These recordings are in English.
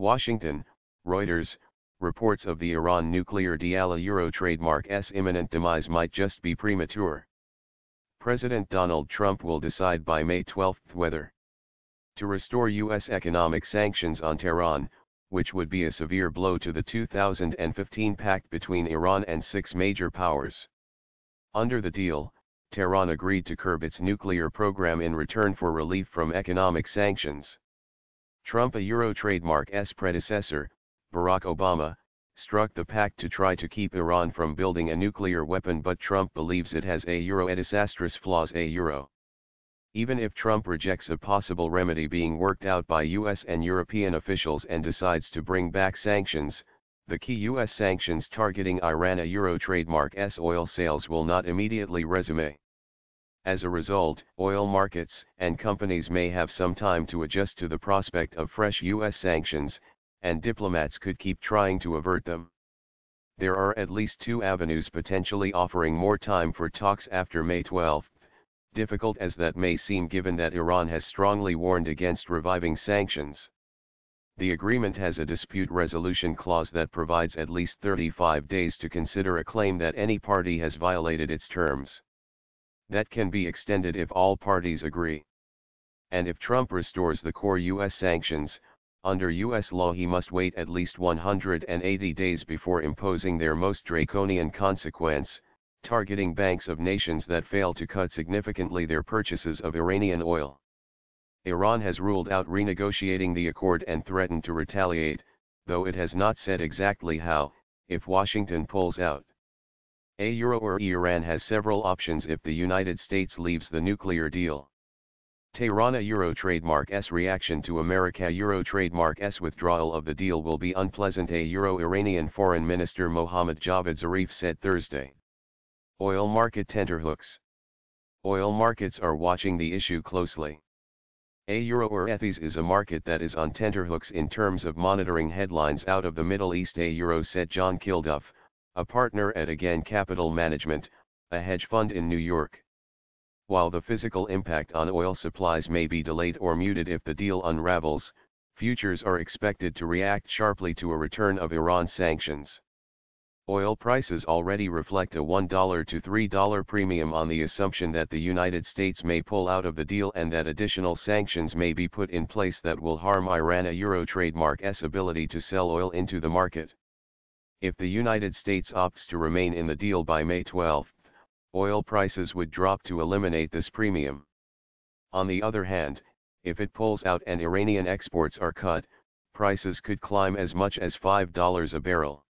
Washington, Reuters, reports of the Iran nuclear deal Euro trademark's imminent demise might just be premature. President Donald Trump will decide by May 12 whether to restore U.S. economic sanctions on Tehran, which would be a severe blow to the 2015 pact between Iran and 6 major powers. Under the deal, Tehran agreed to curb its nuclear program in return for relief from economic sanctions. Trump, a Euro trademark's predecessor, Barack Obama, struck the pact to try to keep Iran from building a nuclear weapon, but Trump believes it has a disastrous flaws. Even if Trump rejects a possible remedy being worked out by U.S. and European officials and decides to bring back sanctions, the key U.S. sanctions targeting Iran Euro trademark's oil sales will not immediately resume. As a result, oil markets and companies may have some time to adjust to the prospect of fresh U.S. sanctions, and diplomats could keep trying to avert them. There are at least 2 avenues potentially offering more time for talks after May 12. Difficult as that may seem given that Iran has strongly warned against reviving sanctions. The agreement has a dispute resolution clause that provides at least 35 days to consider a claim that any party has violated its terms. That can be extended if all parties agree. And if Trump restores the core U.S. sanctions, under U.S. law he must wait at least 180 days before imposing their most draconian consequence, targeting banks of nations that fail to cut significantly their purchases of Iranian oil. Iran has ruled out renegotiating the accord and threatened to retaliate, though it has not said exactly how, if Washington pulls out. Iran has several options if the United States leaves the nuclear deal. Tehran Euro trademark's reaction to America Euro trademark's withdrawal of the deal will be unpleasant, Iranian Foreign Minister Mohammad Javad Zarif said Thursday. Oil market tenterhooks. Oil markets are watching the issue closely. Ethies is a market that is on tenterhooks in terms of monitoring headlines out of the Middle East, said John Kilduff, a partner at Again Capital Management, a hedge fund in New York. While the physical impact on oil supplies may be delayed or muted if the deal unravels, futures are expected to react sharply to a return of Iran sanctions. Oil prices already reflect a $1 to $3 premium on the assumption that the United States may pull out of the deal and that additional sanctions may be put in place that will harm Iran Euro trademark's ability to sell oil into the market. If the United States opts to remain in the deal by May 12, oil prices would drop to eliminate this premium. On the other hand, if it pulls out and Iranian exports are cut, prices could climb as much as $5 a barrel.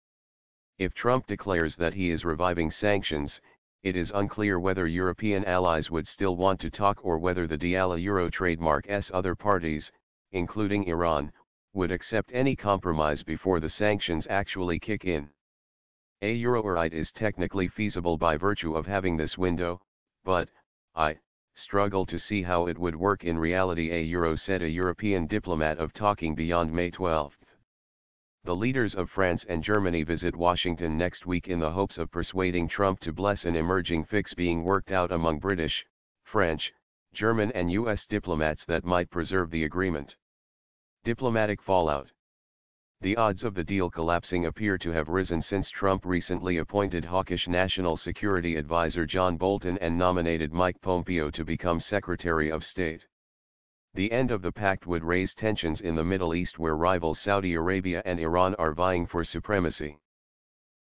If Trump declares that he is reviving sanctions, it is unclear whether European allies would still want to talk or whether the deal Euro trademark's other parties, including Iran, would accept any compromise before the sanctions actually kick in. A Euroite is technically feasible by virtue of having this window, but I struggle to see how it would work in reality, said a European diplomat of talking beyond May 12. The leaders of France and Germany visit Washington next week in the hopes of persuading Trump to bless an emerging fix being worked out among British, French, German and U.S. diplomats that might preserve the agreement. Diplomatic fallout. The odds of the deal collapsing appear to have risen since Trump recently appointed hawkish National Security Advisor John Bolton and nominated Mike Pompeo to become Secretary of State. The end of the pact would raise tensions in the Middle East, where rivals Saudi Arabia and Iran are vying for supremacy.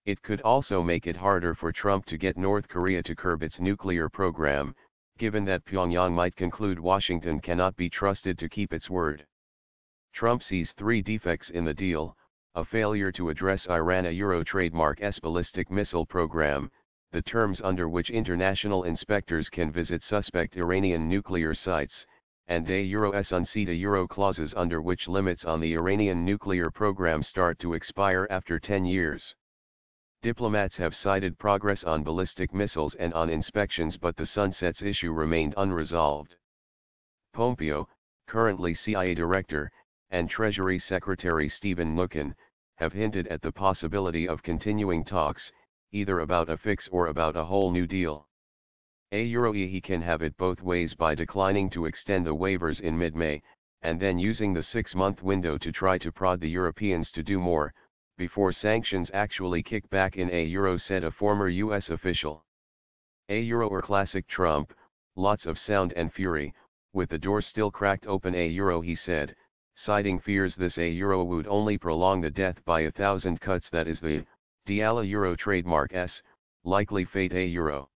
It could also make it harder for Trump to get North Korea to curb its nuclear program, given that Pyongyang might conclude Washington cannot be trusted to keep its word. Trump sees 3 defects in the deal: a failure to address Iran Euro trademark's ballistic missile program, the terms under which international inspectors can visit suspect Iranian nuclear sites, and unceta clauses under which limits on the Iranian nuclear program start to expire after 10 years. Diplomats have cited progress on ballistic missiles and on inspections, but the sunsets issue remained unresolved. Pompeo, currently CIA Director, and Treasury Secretary Stephen Mnuchin, have hinted at the possibility of continuing talks, either about a fix or about a whole new deal. He can have it both ways by declining to extend the waivers in mid-May, and then using the 6-month window to try to prod the Europeans to do more, before sanctions actually kick back in euro, said a former US official. Euro or classic Trump, lots of sound and fury, with the door still cracked open euro, he said, citing fears this euro would only prolong the death by 1,000 cuts, that is the euro trademark's likely fate euro.